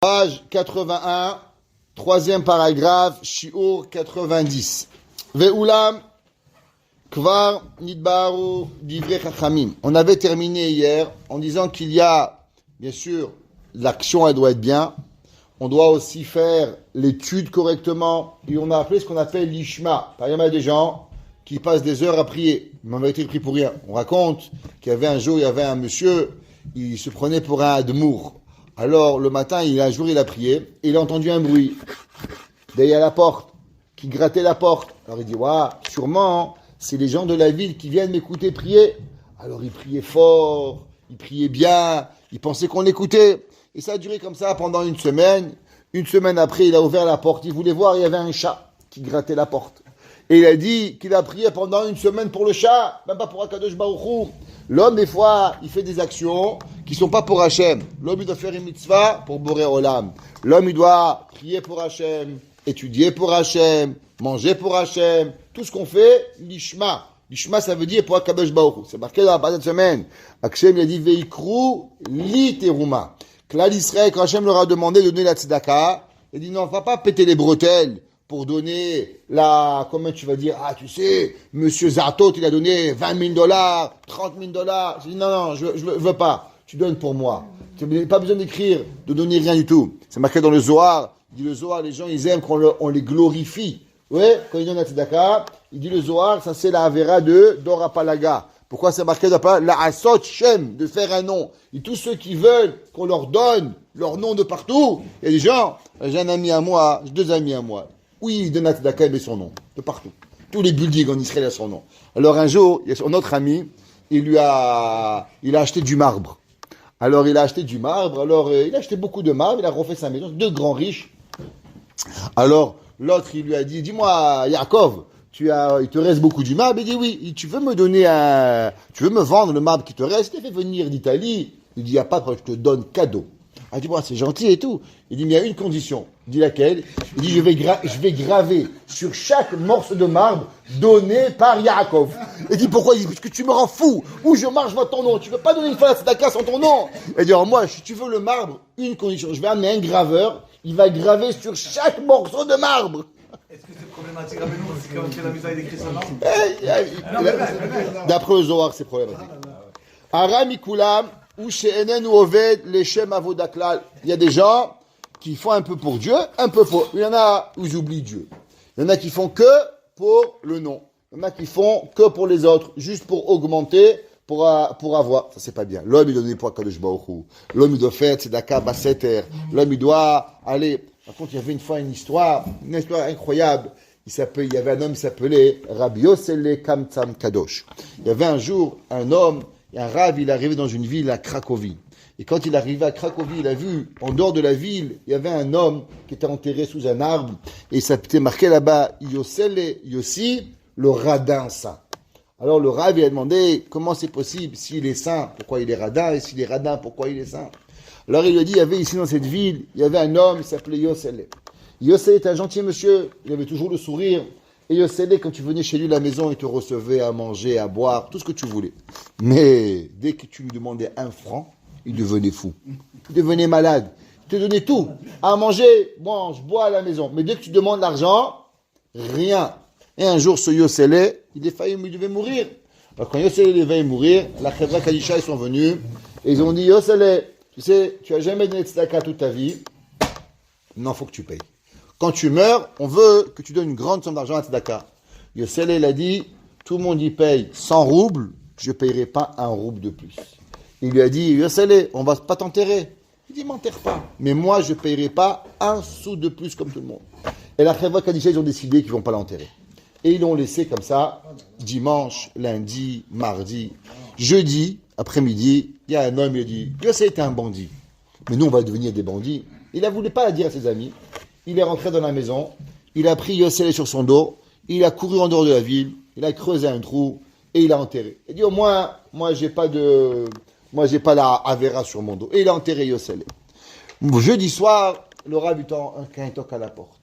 Page 81, troisième paragraphe, Shiur 90. Ve'ulam kvar nidbaru divrei chachamim. On avait terminé hier en disant qu'il y a, bien sûr, l'action, elle doit être bien. On doit aussi faire l'étude correctement. Et on a appelé ce qu'on appelle l'ishma. Par exemple, il y a des gens qui passent des heures à prier. Mais en vérité, ils prient pour rien. On raconte qu'il y avait un jour, il y avait un monsieur, il se prenait pour un admour. Alors, le matin, un jour, il a prié, et il a entendu un bruit derrière la porte, qui grattait la porte. Alors, il dit, waouh, sûrement, c'est les gens de la ville qui viennent m'écouter prier. Alors, il priait fort, il priait bien, il pensait qu'on l'écoutait. Et ça a duré comme ça pendant une semaine. Une semaine après, il a ouvert la porte, il voulait voir, il y avait un chat qui grattait la porte. Et il a dit qu'il a prié pendant une semaine pour le chat, même pas pour Akadosh Baruch Hu. L'homme, des fois, il fait des actions qui sont pas pour Hachem. L'homme, il doit faire une mitzvah pour Boré Olam. L'homme, il doit prier pour Hachem, étudier pour Hachem, manger pour Hachem. Tout ce qu'on fait, l'ishma. L'ishma, ça veut dire pour Akadosh Baruch Hu. C'est marqué dans la base de cette semaine. Hachem, il a dit, veikru li teruma. Que là, l'Israël, quand Hachem leur a demandé de donner la tzedaka, il a dit, non, on va pas péter les bretelles pour donner comment tu vas dire, tu sais, monsieur Zartot, il a donné $20,000, $30,000. J'ai dit, non, je veux pas. Tu donnes pour moi. Tu n'as pas besoin d'écrire, de donner rien du tout. C'est marqué dans le Zohar. Il dit le Zohar, les gens, ils aiment qu'on les glorifie. Ouais, quand ils donnent la tzedaka, il dit le Zohar, ça c'est la Avera de Dorapalaga. Pourquoi c'est marqué dans la Asot Shem, de faire un nom. Et tous ceux qui veulent qu'on leur donne leur nom de partout, il y a des gens, j'ai un ami à moi, j'ai deux amis à moi. Oui, il donne à Tzedaka, mais son nom, de partout. Tous les buildings en Israël ont son nom. Alors un jour, il y a son autre ami, il a acheté du marbre. Alors il a acheté du marbre, il a acheté beaucoup de marbre, il a refait sa maison, deux grands riches. Alors l'autre, il lui a dit, dis-moi, Yaakov, il te reste beaucoup du marbre? Il dit oui, tu veux me vendre le marbre qui te reste? Il fait venir d'Italie. Il dit, il n'y a pas de problème, je te donne cadeau. Il dit, c'est gentil et tout. Il dit, mais il y a une condition. Il dit, laquelle? Il dit, je vais graver sur chaque morceau de marbre donné par Yaakov. Il dit, pourquoi? Il dit, parce que tu me rends fou. Où je marche, je vois ton nom. Tu ne peux pas donner une fois la tzedaka sans ton nom. Il dit, alors moi, si tu veux le marbre, une condition. Je vais amener un graveur. Il va graver sur chaque morceau de marbre. Est-ce que c'est problématique? Rappelez-nous, c'est quand la Mitzvah est écrit seulement. D'après le Zohar, c'est problématique. Aram ikulam. Il y a des gens qui font un peu pour Dieu, un peu pour... Il y en a où ils oublient Dieu. Il y en a qui font que pour le nom. Il y en a qui font que pour les autres, juste pour augmenter, pour avoir. Ça, c'est pas bien. L'homme, il doit donner pour Akadosh Baruch Hu. L'homme, il doit faire tzedaka baseter. L'homme, il doit aller... Par contre, il y avait une fois une histoire incroyable. Il y avait un homme qui s'appelait Rabbi Yossele Kamtsam Kadosh. Il y avait un jour un homme... Et un Rav, il est arrivé dans une ville à Cracovie. Et quand il est arrivé à Cracovie, il a vu, en dehors de la ville, il y avait un homme qui était enterré sous un arbre. Et ça était marqué là-bas, Yossele Yossi, le radin saint. Alors le Rav, il a demandé, comment c'est possible? S'il est saint, pourquoi il est radin? Et s'il est radin, pourquoi il est saint? Alors il lui a dit, il y avait ici dans cette ville, il y avait un homme, il s'appelait Yossele. Yossele était un gentil monsieur, il avait toujours le sourire. Et Yossele, quand tu venais chez lui à la maison, il te recevait à manger, à boire, tout ce que tu voulais. Mais dès que tu lui demandais 1 franc, il devenait fou. Il devenait malade. Il te donnait tout. À manger, mange, bois à la maison. Mais dès que tu demandes l'argent, rien. Et un jour, ce Yossele, il devait mourir. Alors quand Yossele devait mourir, la Chevra Kadisha, ils sont venus. Et ils ont dit, Yossele, tu sais, tu n'as jamais donné de tzedaka toute ta vie. Non, il faut que tu payes. Quand tu meurs, on veut que tu donnes une grande somme d'argent à tzedaka. Yossele, il a dit, tout le monde y paye 100 roubles, je ne payerai pas 1 rouble de plus. Il lui a dit, Yossele, on ne va pas t'enterrer. Il dit, m'enterre pas. Mais moi, je ne payerai pas 1 sou de plus comme tout le monde. Et la Chevra Kadisha, ils ont décidé qu'ils ne vont pas l'enterrer. Et ils l'ont laissé comme ça, dimanche, lundi, mardi, jeudi, après-midi, il y a un homme, il a dit, Yossele était un bandit. Mais nous, on va devenir des bandits. Il ne voulait pas la dire à ses amis. Il est rentré dans la maison, il a pris Yossele sur son dos, il a couru en dehors de la ville, il a creusé un trou et il a enterré. Il dit au moins, moi j'ai pas la Avera sur mon dos. Et il a enterré Yossele. Jeudi soir, le Rav toque à la porte.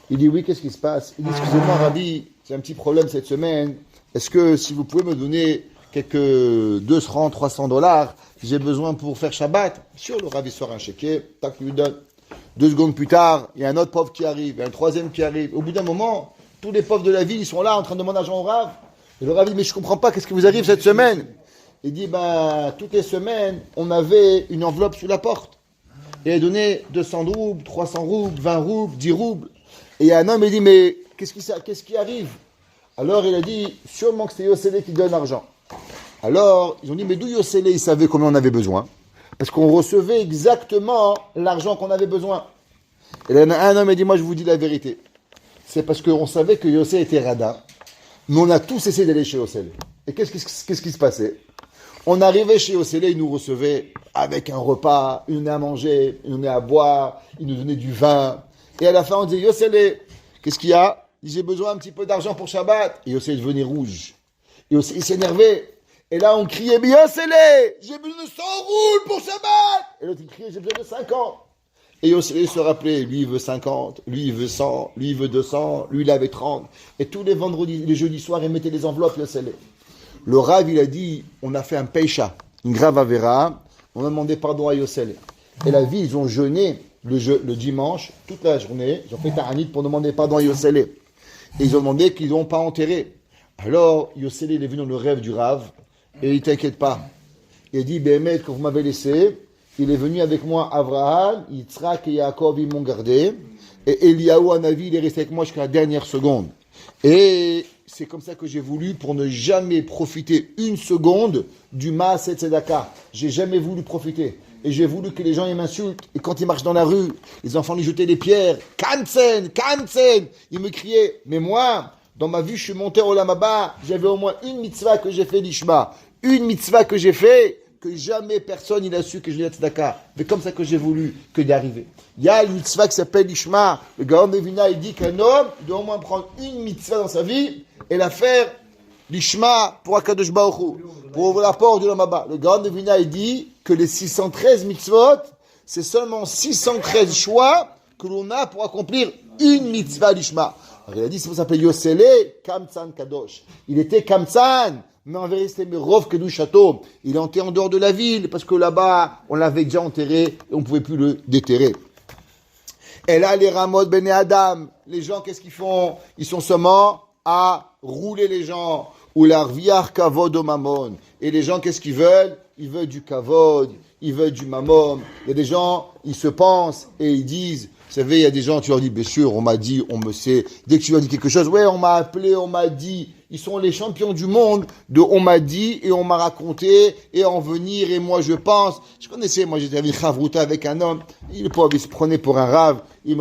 Il dit oui, qu'est-ce qui se passe? Il dit excusez-moi Rabbi, j'ai un petit problème cette semaine. Est-ce que si vous pouvez me donner quelques 200, $300, j'ai besoin pour faire Shabbat? Sûr, le Rav il sort un chéquier, tac, lui donne. 2 secondes plus tard, il y a un autre pauvre qui arrive, il y a un troisième qui arrive. Au bout d'un moment, tous les pauvres de la ville, ils sont là en train de demander l'argent au Rav. Et le Rav dit, mais je comprends pas, qu'est-ce qui vous arrive cette semaine? Il dit, toutes les semaines, on avait une enveloppe sous la porte. Et elle donnait 200 roubles, 300 roubles, 20 roubles, 10 roubles. Et il y a un homme, il dit, mais qu'est-ce qui arrive? Alors il a dit, sûrement que c'est Yossele qui donne l'argent. Alors, ils ont dit, mais d'où Yossele, il savait combien on avait besoin? Parce qu'on recevait exactement l'argent qu'on avait besoin. Et là, un homme a dit, moi je vous dis la vérité. C'est parce qu'on savait que Yossele était radin. Mais on a tous essayé d'aller chez Yossele. Et qu'est-ce qui se passait? On arrivait chez Yossele, il nous recevait avec un repas, il nous donnait à manger, il nous donnait à boire, il nous donnait du vin. Et à la fin, on disait, Yossele, qu'est-ce qu'il y a? Il dit, j'ai besoin un petit peu d'argent pour Shabbat. Et Yossele devenait rouge. Et Yossele, il s'énervait. Et là, on criait, mais Yossele, j'ai besoin de 100 roubles pour Shabbat. Et l'autre, il criait, j'ai besoin de 50. Et Yossele se rappelait, lui, il veut 50, lui, il veut 100, lui, il veut 200, lui, il avait 30. Et tous les vendredis, les jeudis soirs, il mettait les enveloppes, Yossele. Le Rav, il a dit, on a fait un peisha, une grave avera, on a demandé pardon à Yossele. Et la vie, ils ont jeûné le dimanche, toute la journée, ils ont fait un pour demander pardon à Yossele. Et ils ont demandé qu'ils n'ont pas enterré. Alors, Yossele, il est venu dans le rêve du Rav, et il t'inquiète pas. Il a dit, Béhémet, que vous m'avez laissé, il est venu avec moi, Abraham, Yitzhak et Yaakov, ils m'ont gardé, et Eliyahu Hanavi, il est resté avec moi jusqu'à la dernière seconde. Et c'est comme ça que j'ai voulu, pour ne jamais profiter une seconde du Maaseh Tzedaka. J'ai jamais voulu profiter. Et j'ai voulu que les gens ils m'insultent. Et quand ils marchent dans la rue, les enfants lui jetaient des pierres. Kansen, Kansen. Ils me criaient. Mais moi, dans ma vie, je suis monté au Olam Haba. J'avais au moins une mitzvah que j'ai fait l'Ishma. Une mitzvah que j'ai fait, que jamais personne il a su que je l'ai tzedaka. Mais comme ça que j'ai voulu que d'y arriver. Il y a une mitzvah qui s'appelle l'Ishma. Le Gaon de Vilna, il dit qu'un homme doit au moins prendre une mitzvah dans sa vie et la faire l'Ishma pour Akadosh Baruch Hu, pour ouvrir la porte du Olam Haba. Le Gaon de Vilna, il dit que les 613 mitzvot, c'est seulement 613 choix que l'on a pour accomplir une mitzvah l'Ishma. Alors il a dit, c'est pour s'appeler Yossele, Kamtsan Kadosh. Il était Kamtsan, mais en vérité, mais Rov Kedou Château. Il est enterré en dehors de la ville, parce que là-bas, on l'avait déjà enterré, et on ne pouvait plus le déterrer. Et là, les Ramot Bene Adam, les gens, qu'est-ce qu'ils font? Ils sont seulement à rouler les gens. Ou l'arviar kavod au mamon. Et les gens, qu'est-ce qu'ils veulent? Ils veulent du kavod, ils veulent du mamon. Il y a des gens, ils se pensent et ils disent, vous savez, il y a des gens, tu leur dis, bien sûr, on m'a dit, on me sait. Dès que tu leur dis quelque chose, ouais, on m'a appelé, on m'a dit. Ils sont les champions du monde de on m'a dit et on m'a raconté et en venir et moi je pense. Je connaissais, moi j'étais avec Chavruta avec un homme, il se prenait pour un rave, il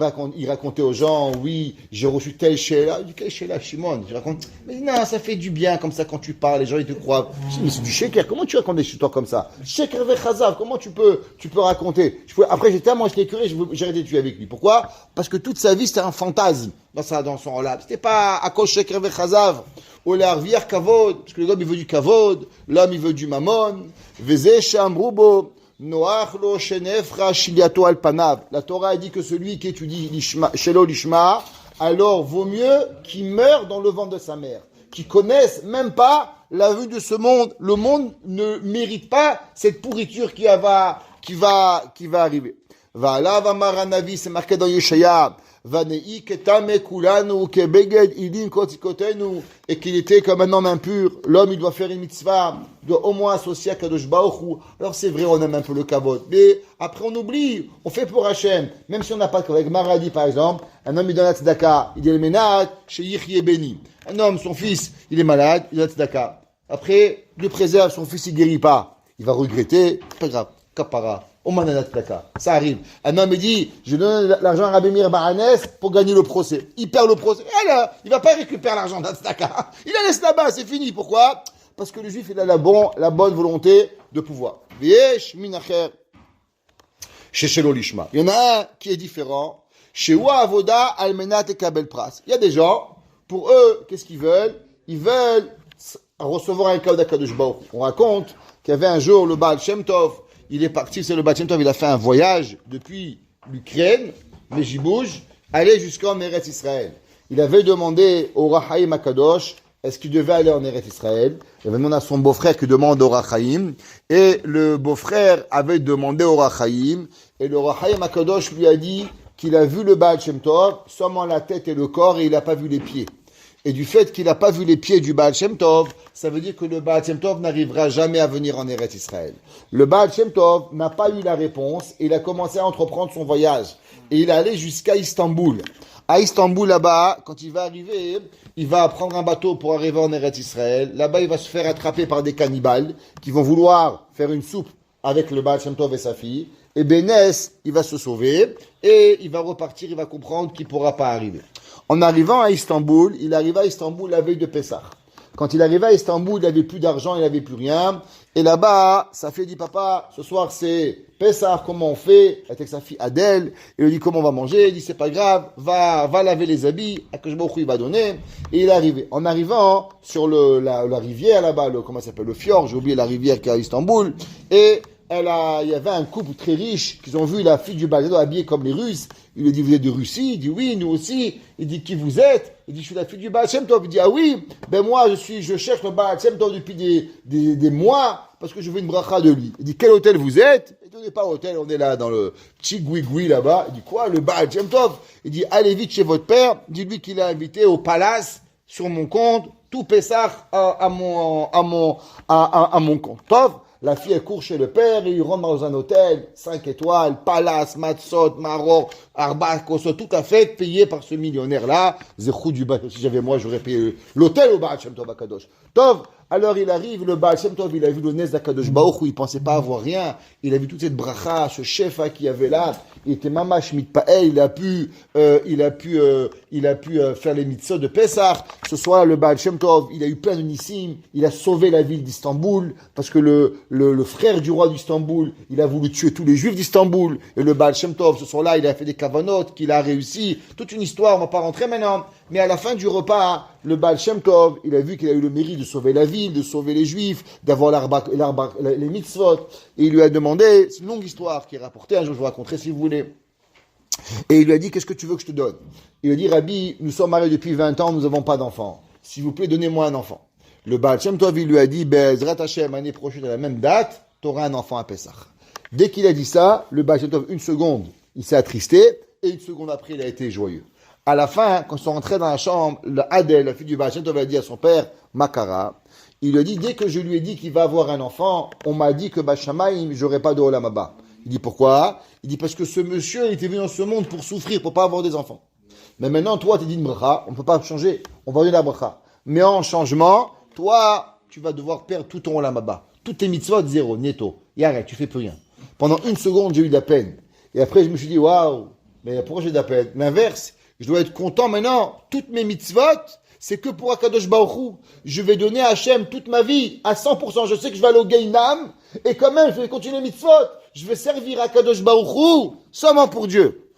racontait aux gens, oui, j'ai reçu tel sheila, du quel sheila, Shimon, je raconte, mais non, ça fait du bien comme ça quand tu parles, les gens ils te croient. Je dis, mais c'est du sheker, comment tu racontes des histoires comme ça? Sheker vechazav, comment tu peux raconter? Après j'étais tellement écœuré, j'ai arrêté de tuer avec lui. Pourquoi? Parce que toute sa vie c'était un fantasme dans son relab. C'était pas à cause sheker vechazav. Ou l'arviar kavod, parce que l'homme il veut du kavod, l'homme il veut du mammon. Veze shamrubo, noach lo shenefra shiliato al panav. La Torah a dit que celui qui étudie shelo lishma, alors vaut mieux qu'il meure dans le ventre de sa mère, qui connaisse même pas la vue de ce monde. Le monde ne mérite pas cette pourriture qui va arriver. Va'alav amar hanavi, c'est marqué dans Yeshaya. Et qu'il était comme un homme impur. L'homme, il doit faire une mitzvah, il doit au moins associer à Kadosh Baruch Hu. Alors c'est vrai, on aime un peu le kavod. Mais après, on oublie, on fait pour Hachem. Même si on n'a pas de avec Maradi, par exemple, un homme, il donne la tzedaka. Il dit le ménage, chez Yichye Beni. Un homme, son fils, il est malade, il donne la tzedaka. Après, Dieu préserve, son fils, il guérit pas. Il va regretter, c'est pas grave, kapara. Ça arrive. Un homme, il dit, je donne l'argent à Rabbi Meir Baranes pour gagner le procès. Il perd le procès. Et là, il va pas récupérer l'argent d'Atztaka. Il la laisse là-bas, c'est fini. Pourquoi? Parce que le juif, il a la bonne volonté de pouvoir. Viesh minacher. Chez Shelo Lishma. Il y en a un qui est différent. Chez Wa Avoda Almenat et Kabel Pras. Il y a des gens, pour eux, qu'est-ce qu'ils veulent? Ils veulent recevoir un cadeau d'Akadosh Baruch. On raconte qu'il y avait un jour le Baal Shem Tov. Il est parti, c'est le Baal Shem Tov, il a fait un voyage depuis l'Ukraine, Mejibouj, aller jusqu'en Eretz Israël. Il avait demandé au Rahaim Akadosh, est-ce qu'il devait aller en Eretz Israël? Il avait demandé à son beau-frère qui demande au Rahaim, et le beau-frère avait demandé au Rahaim, et le Rahaim Akadosh lui a dit, qu'il a vu le Baal Shem Tov, seulement la tête et le corps, et il n'a pas vu les pieds. Et du fait qu'il n'a pas vu les pieds du Baal Shem Tov, ça veut dire que le Baal Shem Tov n'arrivera jamais à venir en Eretz Israël. Le Baal Shem Tov n'a pas eu la réponse, et il a commencé à entreprendre son voyage. Et il est allé jusqu'à Istanbul. À Istanbul, là-bas, quand il va arriver, il va prendre un bateau pour arriver en Eretz Israël. Là-bas, il va se faire attraper par des cannibales qui vont vouloir faire une soupe avec le Baal Shem Tov et sa fille. Et Bénès, il va se sauver et il va repartir, il va comprendre qu'il ne pourra pas arriver. En arrivant à Istanbul, il arriva à Istanbul la veille de Pessah. Quand il arriva à Istanbul, il n'avait plus d'argent, il n'avait plus rien. Et là-bas, sa fille dit, papa, ce soir c'est Pessah, comment on fait? Avec sa fille Adèle. Il lui dit, comment on va manger? Il dit, c'est pas grave, va laver les habits, Akadosh Baruch Hu, il va donner. Et il est arrivé. En arrivant sur la rivière là-bas, comment ça s'appelle, le fjord, j'ai oublié la rivière qui est à Istanbul. Et il y avait un couple très riche qu'ils ont vu la fille du Baal habillée comme les Russes. Il lui dit, vous êtes de Russie? Il dit, oui, nous aussi. Il dit, qui vous êtes? Il dit, je suis la fille du Baal Shem Tov. Il dit, ah oui, ben moi, je cherche le Baal Shem Tov depuis des mois, parce que je veux une bracha de lui. Il dit, quel hôtel vous êtes? Il dit, on n'est pas à hôtel, on est là, dans le petit goui-goui là-bas. Il dit, quoi, le Baal Shem Tov? Il dit, allez vite chez votre père, dis-lui qu'il a invité au palace, sur mon compte, tout Pessah à mon compte. Tov. La fille, elle court chez le père, et il rentre dans un hôtel, 5 étoiles, palace, matzot, maror, arba, koso, tout à fait payé par ce millionnaire-là. Zechou du Baal, si j'avais moi, j'aurais payé l'hôtel au Baal Shem Tov Akadosh. Tov, alors il arrive, le Baal Shem Tov, il a vu le Nez d'Akadosh Baruch Hu, il pensait pas avoir rien. Il a vu toute cette bracha, ce chef qu'il y avait là. Il était mamash mitpael, il a pu faire les mitzvot de Pessah. Ce soir-là, le Baal Shem Tov, il a eu plein de nissim. Il a sauvé la ville d'Istanbul, parce que le frère du roi d'Istanbul, il a voulu tuer tous les juifs d'Istanbul. Et le Baal Shem Tov, ce soir-là, il a fait des kavanot, qu'il a réussi. Toute une histoire, on va pas rentrer maintenant. Mais à la fin du repas, le Baal Shem Tov, il a vu qu'il a eu le mérite de sauver la ville, de sauver les juifs, d'avoir les mitzvot. Et il lui a demandé, c'est une longue histoire qui est rapportée, un jour je vous raconterai si vous voulez. Et il lui a dit, qu'est-ce que tu veux que je te donne? Il lui a dit, Rabbi, nous sommes mariés depuis 20 ans, nous n'avons pas d'enfant. S'il vous plaît, donnez-moi un enfant. Le Baal Shem Tov, il lui a dit, Bezrat Hashem, l'année prochaine, à la même date, tu auras un enfant à Pessah. Dès qu'il a dit ça, le Baal Shem Tov, une seconde, il s'est attristé, et une seconde après, il a été joyeux. À la fin, quand ils sont rentrés dans la chambre, Adèle, la fille du Baal Shem Tov, a dit à son père, Makara, il lui a dit, dès que je lui ai dit qu'il va avoir un enfant, on m'a dit que Bashamaïm, j'aurais pas de Olam Haba. Il dit, pourquoi? Il dit, parce que ce monsieur, il était venu dans ce monde pour souffrir, pour pas avoir des enfants. Mais maintenant, toi, tu dit une bracha, on ne peut pas changer, on va donner la bracha. Mais en changement, toi, tu vas devoir perdre tout ton Olam Haba. Toutes tes mitzvot, zéro, netto. Et arrête, tu fais plus rien. Pendant une seconde, j'ai eu de la peine. Et après, je me suis dit, waouh, mais pourquoi j'ai de la peine? L'inverse, je dois être content maintenant. Toutes mes mitzvot, c'est que pour Akadosh Baruch Hu. Je vais donner à Hachem toute ma vie, à 100%. Je sais que je vais aller au Gainam, et quand même, je vais continuer mes mitzvot. Je vais servir Akadosh Baruch Hu, seulement pour Dieu.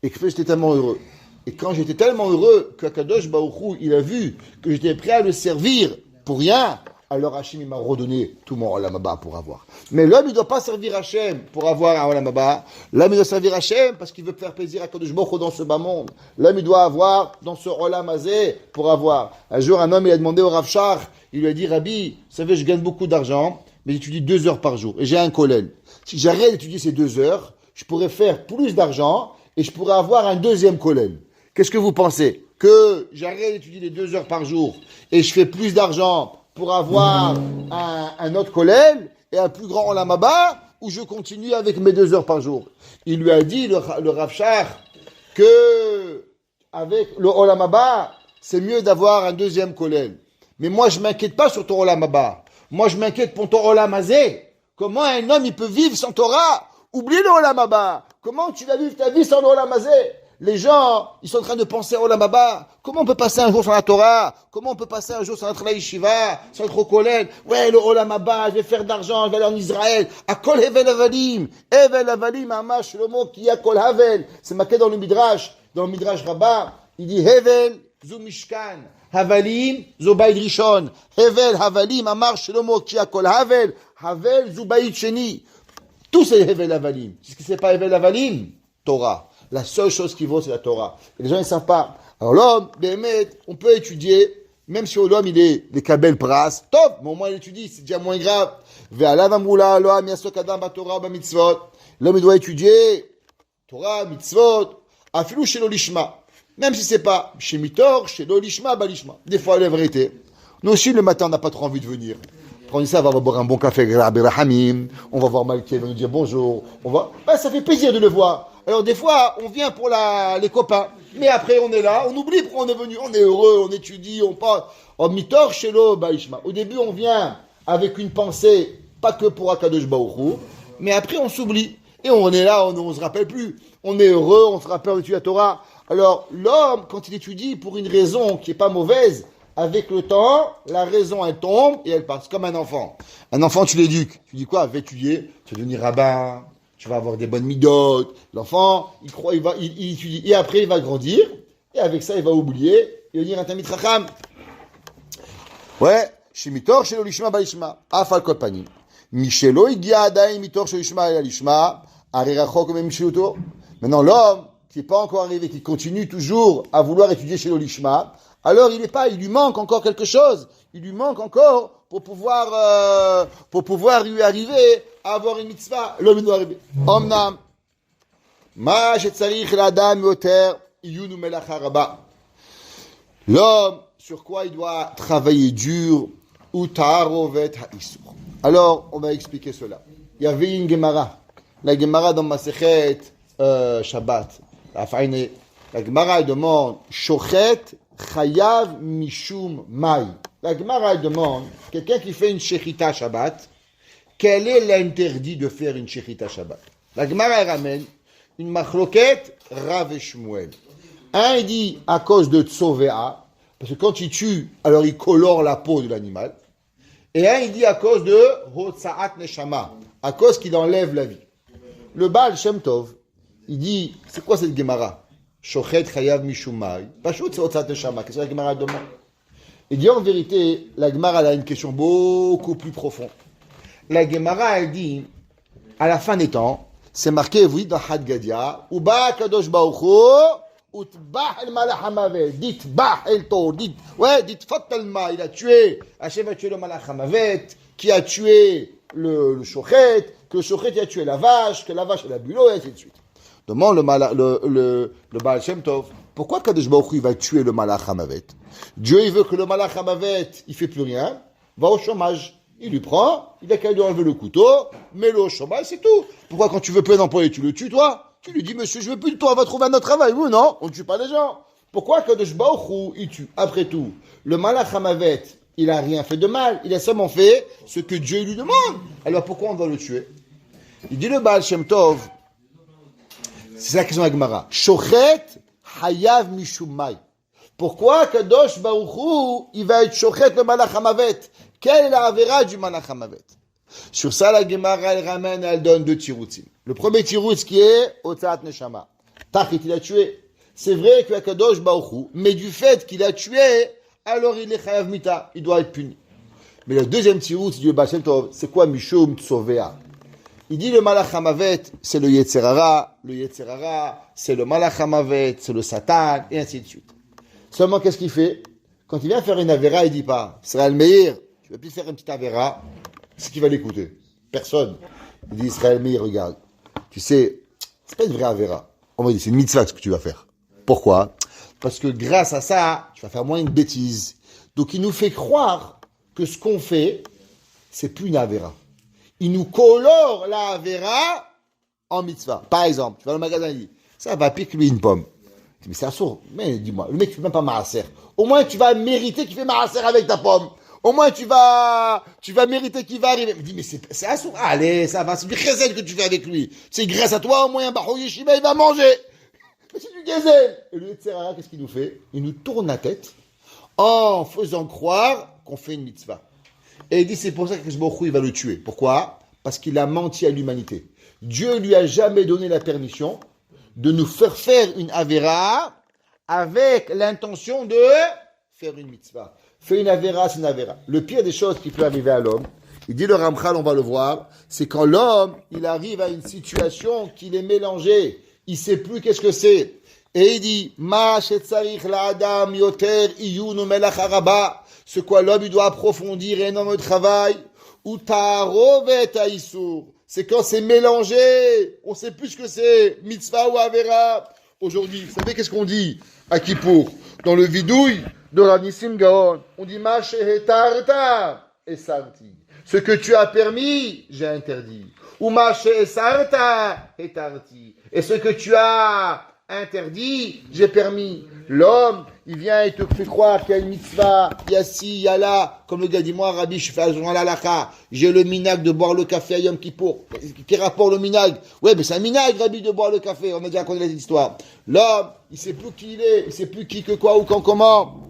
Et que j'étais tellement heureux. Et quand j'étais tellement heureux qu'Akadosh Baruch Hu, il a vu que j'étais prêt à le servir pour rien, alors Hachem, il m'a redonné tout mon Olam Haba pour avoir. Mais l'homme, il ne doit pas servir Hachem pour avoir un Olam Haba. L'homme, il doit servir Hachem parce qu'il veut faire plaisir à Akadosh Baruch Hu dans ce bas monde. L'homme, il doit avoir dans ce Olam Hazé pour avoir. Un jour, un homme, il a demandé au Rav Shach, il lui a dit, Rabbi, vous savez, je gagne beaucoup d'argent, mais j'étudie 2 heures par jour et j'ai un kollel. Si j'arrête d'étudier ces 2 heures, je pourrais faire plus d'argent et je pourrais avoir un deuxième kollel. Qu'est-ce que vous pensez? Que j'arrête d'étudier les 2 heures par jour et je fais plus d'argent pour avoir un autre kollel et un plus grand Olam Haba, ou je continue avec mes 2 heures par jour? Il lui a dit, le Rav Shach, que avec le Olam Haba, c'est mieux d'avoir un deuxième kollel. Mais moi, je m'inquiète pas sur ton Olam Haba. Moi, je m'inquiète pour ton Olam Hazé. Comment un homme, il peut vivre sans Torah? Oublie le Olam Haba. Comment tu vas vivre ta vie sans le Olam Hazé? Les gens, ils sont en train de penser à Olam Haba. Comment on peut passer un jour sans la Torah? Comment on peut passer un jour sans être la yeshiva, sans être au kollel? Ouais, le Olam Haba, je vais faire d'argent, je vais aller en Israël. Akol Hevel Avalim. Hevel Avalim, Amash, le mot qui a Kol Havel. C'est marqué dans le Midrash Rabbah. Il dit Hevel, Zu Mishkan. Havalim, Zu Bayit Rishon. Hevel, Havalim, Amash, le mot qui a Kol Havel. Havel, Zu Bayit Sheni. Tout c'est Hevel Avalim. C'est ce qui c'est pas Hevel Avalim? Torah. La seule chose qui vaut, c'est la Torah. Et les gens, ils ne savent pas. Alors l'homme, on peut étudier, même si l'homme, il est des kabel pras, top, mais au moins il étudie, c'est déjà moins grave. L'homme, il doit étudier Torah, mitzvot, Afilou chez l'olishma. Même si c'est pas chez Mitor, chez l'olishma, balishma. Des fois, la vérité. Nous aussi, le matin, on n'a pas trop envie de venir. Quand on dit ça, on va boire un bon café avec Rabbi Rahamim, on va voir Malké, il va nous dire bonjour, ça fait plaisir de le voir. Alors des fois, on vient pour les copains, mais après on est là, on oublie pourquoi on est venu, on est heureux, on étudie, on parle. En mitor, shelo, baishma. Au début, on vient avec une pensée, pas que pour Akadosh Baruch Hu, mais après on s'oublie. Et on est là, on se rappelle plus. On est heureux, on se rappelle d'étudier la Torah. Alors l'homme, quand il étudie pour une raison qui est pas mauvaise, avec le temps, la raison, elle tombe et elle passe, comme un enfant. Un enfant, tu l'éduques. Tu dis quoi? Va étudier, tu vas devenir rabbin, tu vas avoir des bonnes midotes. L'enfant, il croit, il étudie. Et après, il va grandir. Et avec ça, il va oublier. Il va devenir un tamid chacham. Ouais. Shemitor, shelo lishma balishma. Afal kol panim. Mishelo igia adaim mitor shelo lishma balishma. Arirachok même mishiluto. Maintenant, l'homme, qui n'est pas encore arrivé, qui continue toujours à vouloir étudier shelo lishma, alors il lui manque encore quelque chose. Il lui manque encore pour pouvoir lui arriver à avoir une mitzvah. L'homme doit arriver. Omnam, ma shetzarich l'adam yoter yunu melacha rabba. L'homme, sur quoi il doit travailler dur, ou ta'arovet ha'isur. Alors, on va expliquer cela. Il y avait une Gemara. La Gemara dans Masechet Shabbat. La Gemara demande Shochet Chayav Mishum Mai. La Gemara demande, quelqu'un qui fait une Shechita Shabbat, quel est l'interdit de faire une Shechita Shabbat? La Gemara ramène une machloket Rav et Shmuel. Un il dit à cause de Tsovea, parce que quand il tue, alors il colore la peau de l'animal. Et un il dit à cause de Hotsaat Neshama, à cause qu'il enlève la vie. Le Baal Shem Tov, il dit, c'est quoi cette Gemara? Shochet Chayav Mishumai. Pachout, c'est Hotsaat Neshama. Qu'est-ce que la Gemara demande? Il dit en vérité, la Gemara a une question beaucoup plus profonde. La Gemara, elle dit, à la fin des temps, c'est marqué, oui, dans Had Gadia, Uba Kadosh Baruch Hu, Utbah el Malach Hamavet, dit Bah el Tor, dit Fatalma, il a tué, Hachem a tué le Malach Hamavet, qui a tué le Shochet, que le Shochet il a tué la vache, que la vache elle a bu l'eau, et ainsi de suite. Demande le Baal Shem Tov, pourquoi Kadosh Baruch Hu il va tuer le Malach Hamavet? Dieu il veut que le Malach Hamavet, il fait plus rien, va au chômage. Il lui prend, il a qu'à lui enlever le couteau, mets-le au chômage, c'est tout. Pourquoi quand tu veux plus un employé, tu le tues toi? Tu lui dis, monsieur, je veux plus de toi, on va trouver un autre travail. Oui, non, on ne tue pas les gens. Pourquoi Kadosh Baruch Hu, il tue? Après tout, le Malach Hamavet, il a rien fait de mal, il a seulement fait ce que Dieu lui demande. Alors pourquoi on doit le tuer? Il dit le Baal Shem Tov, c'est la question de la Gemara. Shochet Hayav Mishumai. Pourquoi Kadosh Baruch Hu, il va être Shochet le Malach Hamavet? Quelle est la avéra du Malach Hamavet? Sur ça, la Gemara, elle ramène, elle donne deux tiroutzim. Le premier tiroutz qui est Otsaat Neshama. Tachit, il a tué. C'est vrai que Kadosh Baruch Hu, mais du fait qu'il a tué, alors il est Chayav Mita, il doit être puni. Mais le deuxième tiroutz du Baal Shem Tov, c'est quoi Mishum Tsovea? Il dit le Malach Hamavet, c'est le Yetzerara, c'est le Malach Hamavet, c'est le Satan, et ainsi de suite. Seulement, qu'est-ce qu'il fait? Quand il vient faire une avéra, il dit pas, Israël Meir, tu vas plus faire une petite avéra, c'est qui va l'écouter? Personne. Il dit, Israël Meir, regarde, tu sais, c'est pas une vraie avéra. On va dire, c'est une mitzvah ce que tu vas faire. Pourquoi? Parce que grâce à ça, tu vas faire moins une bêtise. Donc il nous fait croire que ce qu'on fait, c'est plus une avéra. Il nous colore la avéra en mitzvah. Par exemple, tu vas au magasin, il dit, ça va pique-lui une pomme. Mais c'est assourd. Mais dis-moi, le mec, tu fais même pas maaser. Au moins, tu vas mériter qu'il fait maaser avec ta pomme. Au moins, tu vas mériter qu'il va arriver. Il me dit, mais c'est assourd. Allez, ça va, c'est du chesed que tu fais avec lui. C'est grâce à toi, au moins, Bahou Yeshiva, il va manger. Mais c'est du gezel. Et le Yetzerara, qu'est-ce qu'il nous fait? Il nous tourne la tête en faisant croire qu'on fait une mitzvah. Et il dit, c'est pour ça que Baruch Hu, il va le tuer. Pourquoi? Parce qu'il a menti à l'humanité. Dieu lui a jamais donné la permission de nous faire une avéra avec l'intention de faire une mitzvah. Faire une avéra, c'est une avéra. Le pire des choses qui peut arriver à l'homme, il dit le Ramchal, on va le voir, c'est quand l'homme, il arrive à une situation qu'il est mélangé, il sait plus qu'est-ce que c'est. Et il dit, Ma shetzarich la'adam yoter iyunu melach haraba, ce quoi l'homme, il doit approfondir énormément de travail, ou ta'arovet ha'isur, c'est quand c'est mélangé, on sait plus ce que c'est, mitzvah ou avera, aujourd'hui, vous savez qu'est-ce qu'on dit à Kippour? Dans le vidouille de Rav Nissim Gaon, on dit Ma shehetarta esarti. Ce que tu as permis, j'ai interdit. Ou Ma shehesarta etarti. Et ce que tu as interdit, j'ai permis. L'homme, il vient et te fait croire qu'il y a une mitzvah, il y a ci, il y a là. Comme le gars dit, moi, Rabbi, je fais à la halakha, j'ai le minag de boire le café à Yom Kippour. Quel rapport le minag? Ouais, mais c'est un minag, Rabbi, de boire le café. On a déjà raconté cette histoire. L'homme, il sait plus qui il est, il sait plus qui, que quoi ou quand, comment.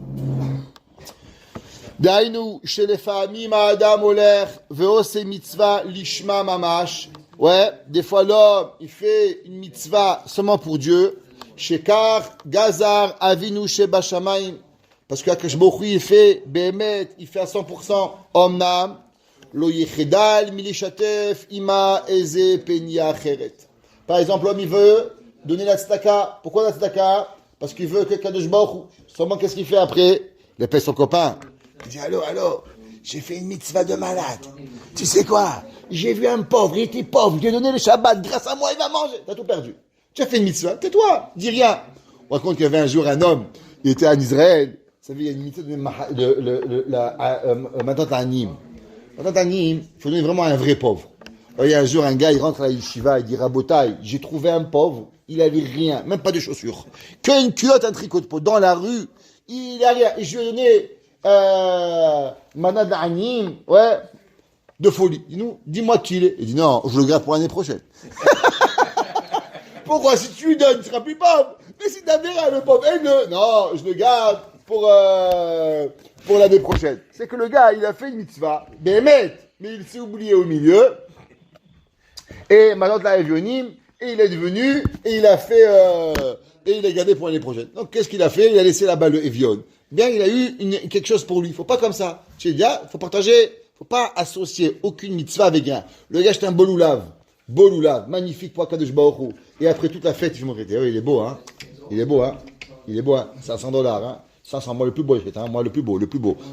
Dainu, chez les familles, Ma'adam Oler, Veose mitzvah, Lishma Mamash. Ouais, des fois l'homme, il fait une mitzvah seulement pour Dieu. Shekar, Gazar, Avinu, Sheba Shamaim. Parce que Akash Baruch Hu, il fait Behemet, il fait à 100% Omnam. Lo Yechedal, Milishatef, Ima, Eze, Penia, Cheret. Par exemple, l'homme, il veut donner la tzedaka. Pourquoi la tzedaka? Parce qu'il veut que Kadosh Baruch Hu. Seulement, qu'est-ce qu'il fait après? Il appelle son copain. Il dit, allô, j'ai fait une mitzvah de malade. Tu sais quoi? J'ai vu un pauvre, il était pauvre, je lui ai donné le Shabbat, grâce à moi, il va manger. T'as tout perdu. Tu as fait une mitzvah, tais-toi, dis rien. On raconte qu'il y avait un jour un homme, il était en Israël, vous savez, il y a une mitzvah de Matatanim. Matatanim, il faut donner vraiment à un vrai pauvre. Alors, il y a un jour un gars, il rentre à la yeshiva, il dit, Rabotai, j'ai trouvé un pauvre, il avait rien, même pas de chaussures, qu'une culotte, un tricot de peau, dans la rue, il a rien. Et je lui ai donné Manadanim, ouais, de folie. Dis-moi qui il est. Il dit non, je le garde pour l'année prochaine. Pourquoi? Si tu lui donnes, il sera plus pauvre. Mais si t'as rien, le pauvre, non, je le garde pour l'année prochaine. C'est que le gars, il a fait une mitzvah, mais il s'est oublié au milieu. Et maintenant, là, il est venu, et il est devenu, et il a fait, et il a gardé pour l'année prochaine. Donc, qu'est-ce qu'il a fait? Il a laissé là-bas le Evion. Bien, il a eu quelque chose pour lui. Faut pas comme ça. Tu sais bien, faut partager. Faut pas associer aucune mitzvah avec rien. Le gars, c'est un boloulav. Boloulav. Magnifique pour Kadosh Baruch Hu. Et après toute la fête, je me dis, oh, il est beau, hein. Il est beau, hein. Il est beau, hein. $500, hein. 500, moi le plus beau, hein. Moi le plus beau. Tu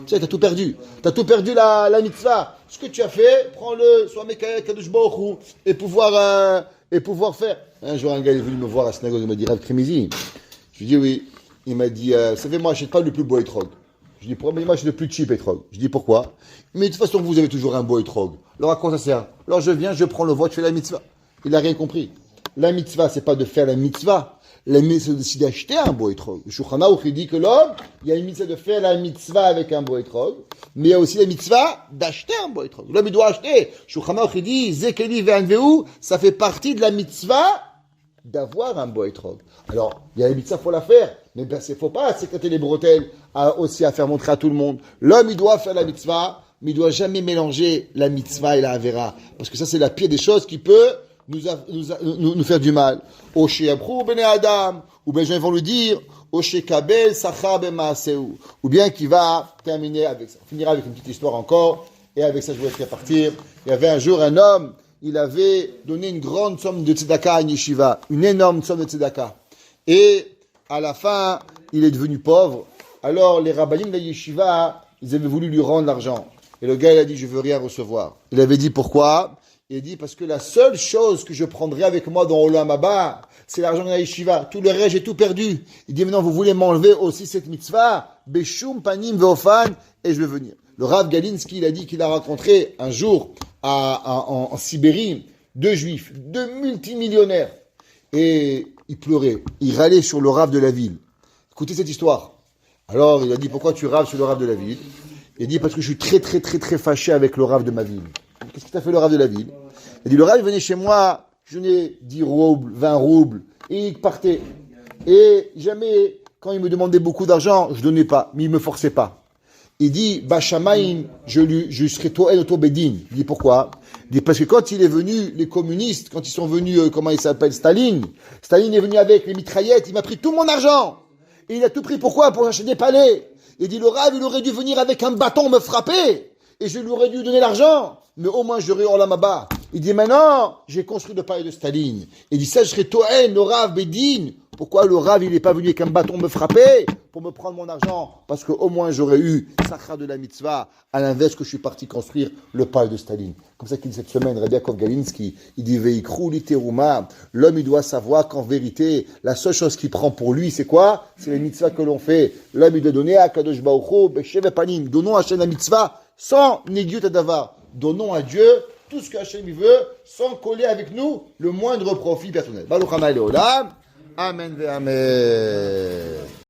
sais, t'as tout perdu. T'as tout perdu la mitzvah. Ce que tu as fait, prends-le, sois Mekael Kadosh Baruch Hu, et pouvoir faire. Un jour, un gars est venu me voir à la synagogue, il m'a dit, Rav Krimizi. Je lui dis oui. Il m'a dit, vous savez, moi, je n'achète pas le plus beau étrog. Je dis, moi, j'achète le plus cheap étrog. Je dis, pourquoi? Mais de toute façon, vous avez toujours un beau étrog. Alors, à quoi ça sert? Alors, je viens, je prends le vote, je fais la mitzvah. Il n'a rien compris. La mitzvah, c'est pas de faire la mitzvah. La mitzvah, c'est d'acheter un beau étrog. Le Shulchan Aruch, il dit que l'homme, il y a une mitzvah de faire la mitzvah avec un beau étrog, mais il y a aussi la mitzvah d'acheter un beau étrog. L'homme, il doit acheter. Shulchan Aruch, il dit, Zekeli ve'anveu, ça fait partie de la mitzvah d'avoir un beau étrog. Alors, il y a la mitzvah, faut la faire. Mais ben, faut pas s'éclater les bretelles aussi à faire montrer à tout le monde. L'homme, il doit faire la mitzvah, mais il doit jamais mélanger la mitzvah et la avera. Parce que ça, c'est la pire des choses qui peut nous faire du mal. Oshe Abrou bene Adam, ou bien les gens vont lui dire, Oshe Kabel Sachar ben Maaseu. Ou bien qu'il va terminer avec ça. On finira avec une petite histoire encore, et avec ça, je vous laisserai partir. Il y avait un jour un homme, il avait donné une grande somme de tzedaka à une yeshiva, une énorme somme de tzedaka. Et à la fin, il est devenu pauvre. Alors, les rabbinim de la yeshiva, ils avaient voulu lui rendre l'argent. Et le gars, il a dit, je veux rien recevoir. Il avait dit, pourquoi? Il a dit, parce que la seule chose que je prendrai avec moi dans Olam Haba, c'est l'argent de la yeshiva. Tout le reste, j'ai tout perdu. Il dit, maintenant, vous voulez m'enlever aussi cette mitzvah? Beshum, panim, veofan, et je vais venir. Le Rav Galinsky, il a dit qu'il a rencontré un jour en Sibérie 2 juifs, 2 multimillionnaires. Et il pleurait, il râlait sur le Rav de la ville. Écoutez cette histoire. Alors il a dit, pourquoi tu râles sur le Rav de la ville? Il a dit, parce que je suis très très très très fâché avec le Rav de ma ville. Qu'est-ce que t'as fait le Rav de la ville? Il a dit, le Rav venait chez moi, je donnais 10 roubles, 20 roubles, et il partait. Et jamais, quand il me demandait beaucoup d'argent, je donnais pas, mais il me forçait pas. Il dit, Bachamaim, je serai Toen Oto Bedin. Il dit, pourquoi? Il dit, parce que quand il est venu, les communistes, quand ils sont venus, comment il s'appelle, Staline est venu avec les mitraillettes, il m'a pris tout mon argent. Et il a tout pris, pourquoi? Pour acheter des palais. Il dit, le Rav, il aurait dû venir avec un bâton me frapper. Et je lui aurais dû donner l'argent. Mais au moins, j'aurais Olam Haba. Il dit, maintenant, j'ai construit le palais de Staline. Il dit, ça, je serai Toen, le Rav Bedin. Pourquoi le Rav, il n'est pas venu avec un bâton me frapper? pour me prendre mon argent, parce qu'au moins j'aurais eu Sachar de la mitzvah, à l'inverse que je suis parti construire le palais de Staline. Comme ça qu'il dit cette semaine, Rabbi Yaakov Galinsky, il dit Veikrou literuma, l'homme il doit savoir qu'en vérité, la seule chose qu'il prend pour lui, c'est quoi? C'est les mitzvahs que l'on fait. L'homme il doit donner à Kadosh Baruch Hu, Beshev Panim, donnons à Hashem la mitzvah sans négiut adavar. Donnons à Dieu tout ce que Hashem veut, sans coller avec nous le moindre profit personnel. Baruch Hanaï Leolam. Amen ve Amen.